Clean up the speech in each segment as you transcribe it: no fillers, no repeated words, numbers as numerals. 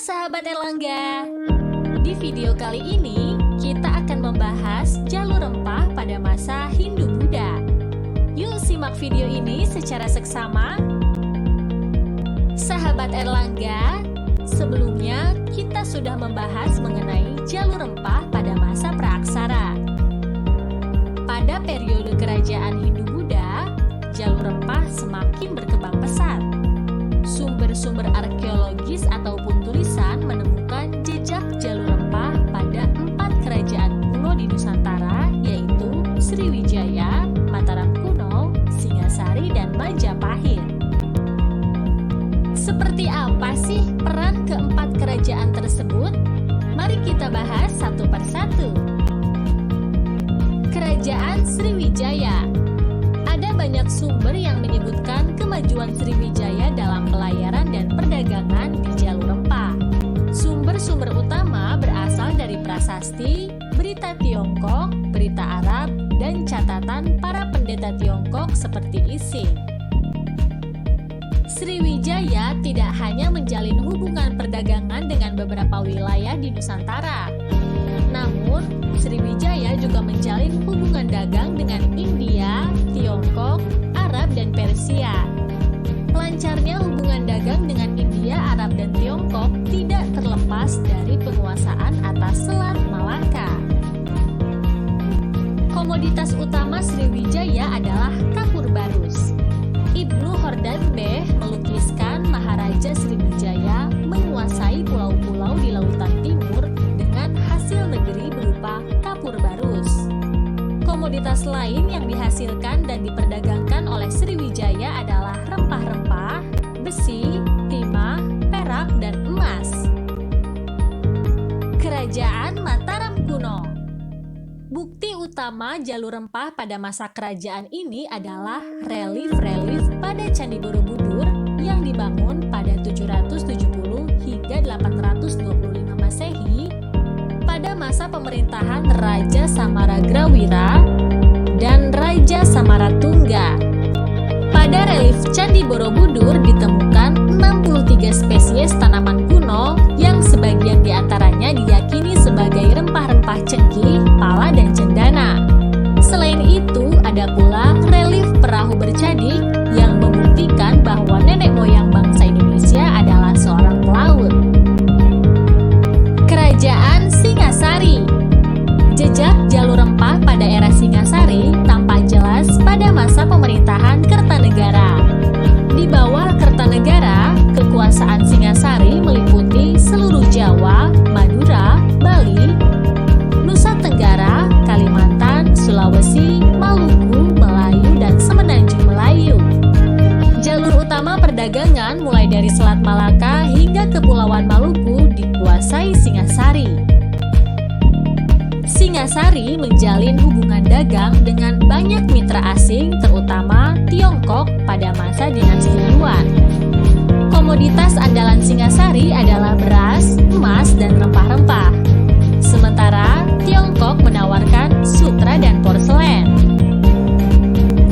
sahabat Erlangga. Di video kali ini, kita akan membahas jalur rempah pada masa Hindu-Buddha. Yuk simak video ini secara seksama. Sahabat Erlangga, sebelumnya kita sudah membahas mengenai jalur rempah pada masa Praaksara. Pada periode kerajaan Hindu-Buddha, jalur rempah semakin berkembang pesat. Sumber-sumber arkeologis ataupun tulisan menemukan jejak jalur rempah pada 4 kerajaan kuno di Nusantara, yaitu Sriwijaya, Mataram Kuno, Singasari, dan Majapahit. Seperti apa sih peran keempat kerajaan tersebut? Mari kita bahas satu persatu. Kerajaan Sriwijaya. Ada banyak sumber yang menyebutkan kemajuan Sriwijaya dalam pelayaran dan perdagangan di jalur rempah. Sumber-sumber utama berasal dari prasasti, berita Tiongkok, berita Arab, dan catatan para pendeta Tiongkok seperti Ising. Sriwijaya tidak hanya menjalin hubungan perdagangan dengan beberapa wilayah di Nusantara, namun Sriwijaya juga menjalin hubungan dagang dengan India, Tiongkok, Arab, dan Persia. Lancarnya hubungan dagang dengan India, Arab, dan Tiongkok tidak terlepas dari penguasaan atas Selat Malaka. Komoditas utama Sriwijaya adalah kapur barus. Ibnu Hordanbeh melukiskan Maharaja Sriwijaya menguasai pulau-pulau di Lautan Timur dengan hasil negeri berupa kapur barus. Komoditas lain yang dihasilkan dan diperdagangkan oleh Sriwijaya adalah rempah-rempah, besi, timah, perak, dan emas. Kerajaan Mataram Kuno. Bukti utama jalur rempah pada masa kerajaan ini adalah relief-relief pada Candi Borobudur yang dibangun pada 770 hingga 825 Masehi pada masa pemerintahan Raja Samaragrawira dan Raja Samaratungga. Pada relief Candi Borobudur ditemukan 63 spesies tanaman kuno yang sebagian diantaranya diyakini sebagai rempah-rempah cengkih, pala, dan cendana. Selain itu, ada pula relief perahu bercadik yang membuktikan bahwa nenek moyang bangsa Indonesia adalah seorang pelaut. Kerajaan Singasari. Jejak jalur rempah pada era Singasari tampak jelas pada masa pemerintahan Kertanegara. Di bawah Kertanegara, kekuasaan Singasari meliputi seluruh Jawa, Madura, Bali, Nusa Tenggara, Kalimantan, Sulawesi, Maluku, Melayu, dan Semenanjung Melayu. Jalur utama perdagangan mulai dari Selat Malaka hingga Kepulauan Maluku dikuasai Singasari. Singasari menjalin hubungan dagang dengan banyak mitra asing, terutama Tiongkok pada masa dinasti Yuan. Komoditas andalan Singasari adalah beras, emas, dan rempah-rempah. Sementara Tiongkok menawarkan sutra dan porselen.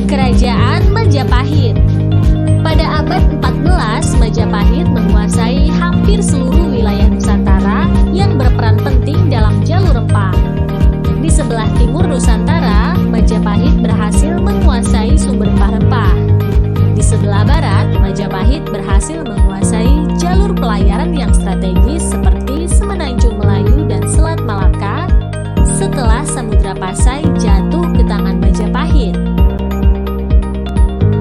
Kerajaan Majapahit. Pada abad 14, Majapahit menguasai hampir seluruh wilayah Nusantara yang berperan penting dalam jalur rempah. Di sebelah timur Nusantara, Majapahit berhasil menguasai sumber rempah-rempah. Di sebelah barat, Majapahit berhasil menguasai jalur pelayaran yang strategis seperti Semenanjung Melayu dan Selat Malaka setelah Samudra Pasai jatuh ke tangan Majapahit.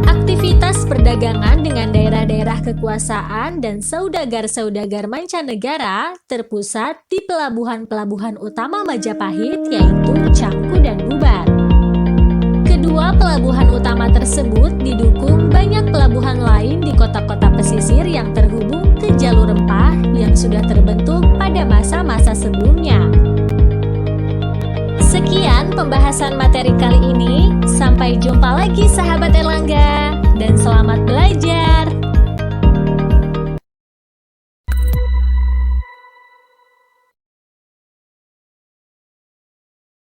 Aktivitas perdagangan dengan daerah-daerah kekuasaan dan saudagar-saudagar mancanegara terpusat di pelabuhan-pelabuhan utama Majapahit, yaitu Canggu dan Bubar. Kedua pelabuhan utama tersebut didukung banyak pelabuhan lain di kota-kota pesisir yang terhubung ke jalur rempah yang sudah terbentuk pada masa-masa sebelumnya. Sekian pembahasan materi kali ini. Sampai jumpa lagi sahabat Erlangga, dan selamat belajar.